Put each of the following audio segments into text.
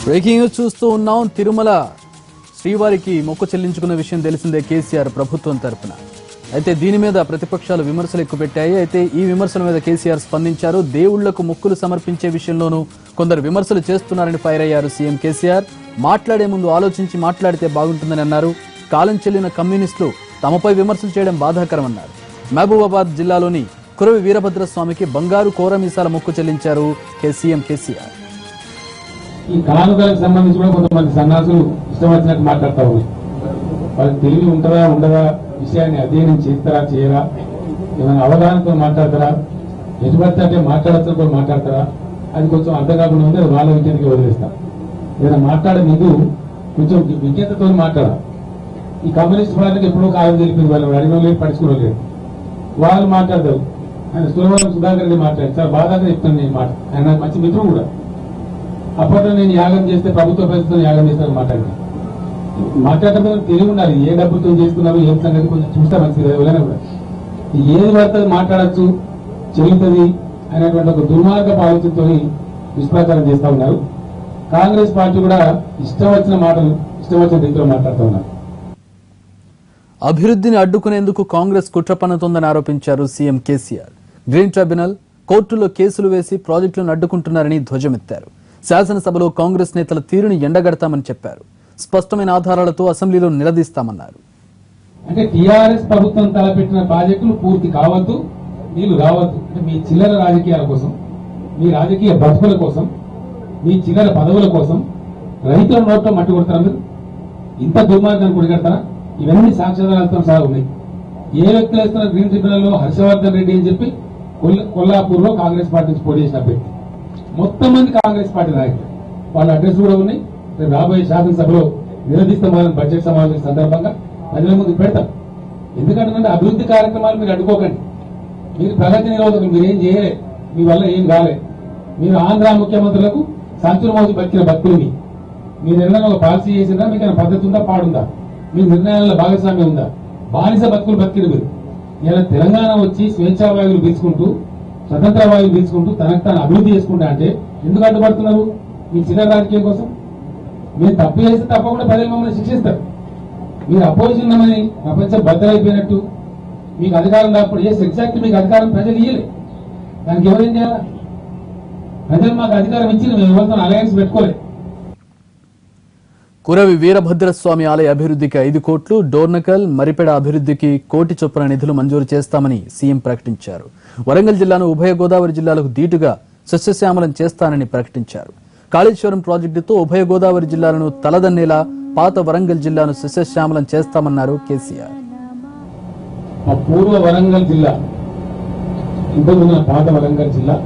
Breaking news చూస్తూ ఉన్నాం. తిరుమల శ్రీవారికి మొక్కు చెల్లించుకున్న విషయం తెలిసిందే కేసీఆర్ ప్రభుత్వం తరపున. అయితే దీని మీద ప్రతిపక్షాలు విమర్శలు ఎక్కుపెట్టాయి. అయితే ఈ విమర్శల మీద కేసీఆర్ స్పందించారు. దేవుళ్లకు మొక్కులు సమర్పించే విషయంలోనూ కొందరు విమర్శలు చేస్తున్నారని ఫైర్ అయ్యారు సీఎం కేసీఆర్. మాట్లాడే ముందు ఆలోచించి మాట్లాడితే బాగుంటుందని అన్నారు. కాలం చెల్లిన కమ్యూనిస్టులు తమపై విమర్శలు చేయడం బాధాకరమన్నారు. మహబూబాబాద్ జిల్లాలోని కురవి వీరభద్రస్వామికి బంగారు కోరమీసాల మొక్కు చెల్లించారు సీఎం కేసీఆర్. ఈ కానుకలకు సంబంధించి కూడా కొంతమంది సన్నాసులు ఇష్టం వచ్చినట్టు మాట్లాడుతూ ఉన్నారు. వాళ్ళకి తెలివి ఉంటుందా ఉండదా, విషయాన్ని అధ్యయనం చేస్తారా చేయరా, ఏమైనా అవగాహనతో మాట్లాడతారా, ఎటుపడితే అంటే మాట్లాడచ్చు కూడా మాట్లాడతారా, అది కొంచెం అర్థం కాకుండా ఉంది. అది వాళ్ళ విద్యకి వదిలేస్తాం. ఏదైనా మాట్లాడే ముందు కొంచెం విజ్ఞతతో మాట్లాడాలి. ఈ కమ్యూనిస్ట్ పార్టీకి ఎప్పుడో కాలం తెలిపింది. వాళ్ళు అడిగిన లేదు, పడుచుకోలేదు. వాళ్ళు మాట్లాడతారు. ఆయన సులభం సుధాకర్ రెడ్డి మాట్లాడారు. చాలా బాధాగా చెప్తాను నేను మాట. ఆయన నాకు మంచి మిత్రుడు కూడా. అప్పట్లో నేను యాగం చేస్తే ప్రభుత్వ పరిస్థితుల్లో యాగం చేస్తాను మాట్లాడటం తెలివి ఉండాలి. ఏ డబ్బుతో చేస్తున్నారు, ఏం సంగతి కొంచెం చూస్తే మంచిది. ఎవరైనా కూడా ఏది పడుతుంది మాట్లాడచ్చు, చెల్లుతుంది అనేటువంటి ఒక దుర్మార్గపు ఆలోచనతో దుష్ప్రచారం చేస్తా ఉన్నారు. కాంగ్రెస్ పార్టీ కూడా ఇష్టం వచ్చిన మాటలు ఇష్టం వచ్చిన రీతిలో మాట్లాడుతూ ఉన్నారు. అభివృద్ధిని అడ్డుకునేందుకు కాంగ్రెస్ కుట్ర పన్నుతోందని ఆరోపించారు సీఎం కేసీఆర్. గ్రీన్ ట్రిబ్యునల్ కోర్టులో కేసులు వేసి ప్రాజెక్టులను అడ్డుకుంటున్నారని ధ్వజమెత్తారు. శాసనసభలో కాంగ్రెస్ నేతల తీరుని ఎండగడతామని చెప్పారు. స్పష్టమైన ఆధారాలతో అసెంబ్లీలో నిలదీస్తామన్నారు. అంటే టీఆర్ఎస్ ప్రభుత్వం తలపెట్టిన ప్రాజెక్టులు పూర్తి కావద్దు, నీళ్లు రావద్దు. అంటే మీ చిల్లర రాజకీయాల కోసం, మీ రాజకీయ బతుకుల కోసం, మీ చిల్లర పదవుల కోసం రైతుల నోట్లో మట్టి కొడతారా? మీరు ఇంత దుర్మార్గాన్ని కొడిగడతారా? ఇవన్నీ సాక్ష్యాధారాలతో సహా ఉన్నాయి. ఏ వ్యక్తులు వేస్తున్న గ్రీన్ ట్రిబ్యునల్లో హర్షవర్ధన్ రెడ్డి అని చెప్పి కొల్లాపూర్ లో కాంగ్రెస్ పార్టీ నుంచి పోటీ చేసిన వ్యక్తి. మొత్తం మంది కాంగ్రెస్ పార్టీ నాయకులు. వాళ్ళ అడ్రస్ కూడా ఉన్నాయి. రాబోయే శాసనసభలో నిలదీస్తామని బడ్జెట్ సమావేశం సందర్భంగా ప్రజల ముందు పెడతాం. ఎందుకంటే అభివృద్ధి కార్యక్రమాలు మీరు అడ్డుకోకండి. మీరు ప్రగతి నిరోధకులు, మీరేం చేయలే, మీ వల్ల ఏం కాలే. మీరు ఆంధ్ర ముఖ్యమంత్రులకు సంచుల మోసి బతికిన భక్తులు. మీ నిర్ణయం ఒక పాలసీ చేసిందా? మీకు పద్ధతి ఉందా, పాడుందా? మీ నిర్ణయాల భాగస్వామ్యం ఉందా? బానిస బతుకులు బతికిన మీరు ఇలా తెలంగాణ వచ్చి స్వేచ్ఛా వాయువులు పీల్చుకుంటూ, స్వతంత్ర వాయువులు పీల్చుకుంటూ తనకు తాను అభివృద్ధి చేసుకుంటా అంటే ఎందుకు అడ్డుపడుతున్నారు? మీ చిన్న రాజకీయం కోసం. మీరు తప్పు చేస్తే తప్పకుండా ప్రజలు మమ్మల్ని శిక్షిస్తారు. మీరు అపోజిషన్ ఉన్నామని ప్రపంచం బద్దలైపోయినట్టు మీకు అధికారం రాకపోతే ఎగ్జాక్ట్ మీకు అధికారం ప్రజలు ఇయ్యలే. దానికి ఎవరేం చేయాలా? ప్రజలు మాకు అధికారం ఇచ్చి మేము ఎవరితో అలయన్స్ పెట్టుకోలేదు. కురవి వీరభద్రస్వామి ఆలయ అభివృద్ధికి 5 కోట్లు, డోర్నకల్ మరిపెడ అభివృద్ధికి 1 కోటి చొప్పున నిధులు మంజూరు చేస్తామని సీఎం ప్రకటించారు. వరంగల్ జిల్లాను ఉభయ గోదావరి జిల్లాలకు దీటుగా సస్యశ్యామలం చేస్తానని ప్రకటించారు. కాళేశ్వరం ప్రాజెక్టుతో ఉభయ గోదావరి జిల్లాలను తలదన్నేలా పాత వరంగల్ జిల్లాను సస్యశ్యామలం చేస్తామన్నారు కేసీఆర్. పూర్వ వరంగల్ జిల్లా, ఇంతకుముందు పాత వరంగల్ జిల్లా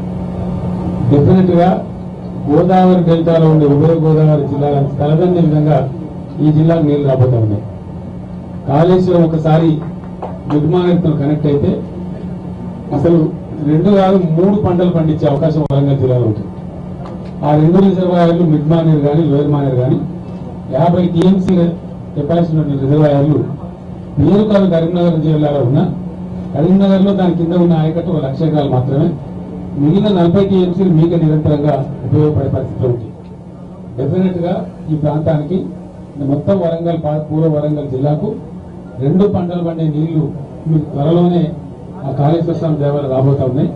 డెఫినెట్ గా గోదావరి డెల్టాలో ఉండే ఉభయ గోదావరి జిల్లాలను తలదన్నే విధంగా ఈ జిల్లాకు నీళ్లు రాబోతా ఉన్నాయి. కాళేశ్వరం ఒకసారి మిడ్మానేర్తో కనెక్ట్ అయితే అసలు 2 కాదు 3 పంటలు పండించే అవకాశం వరంగల్ జిల్లాలో ఉంటుంది. ఆ 2 రిజర్వాయర్లు మిడ్మానేర్ కానీ లోయర్ మానేర్ కానీ 50 టీఎంసీ కెపాసిటీ ఉన్న రిజర్వాయర్లు పేరు కాదు కరీంనగర్ జిల్లాలో ఉన్న కరీంనగర్ లో దాని కింద ఉన్న ఆయకట్టు 1 లక్ష ఎకరాలు మాత్రమే. మిగిలిన 40 టీఎంసీలు మీకు నిరంతరంగా ఉపయోగపడే పరిస్థితి ఉంది. డెఫినెట్ గా ఈ ప్రాంతానికి మొత్తం వరంగల్ పూర్వ వరంగల్ జిల్లాకు 2 పంటలు పండే నీళ్లు మీకు త్వరలోనే ఆ కాళేశ్వర స్వామి దేవాలయం రాబోతా ఉన్నాయి.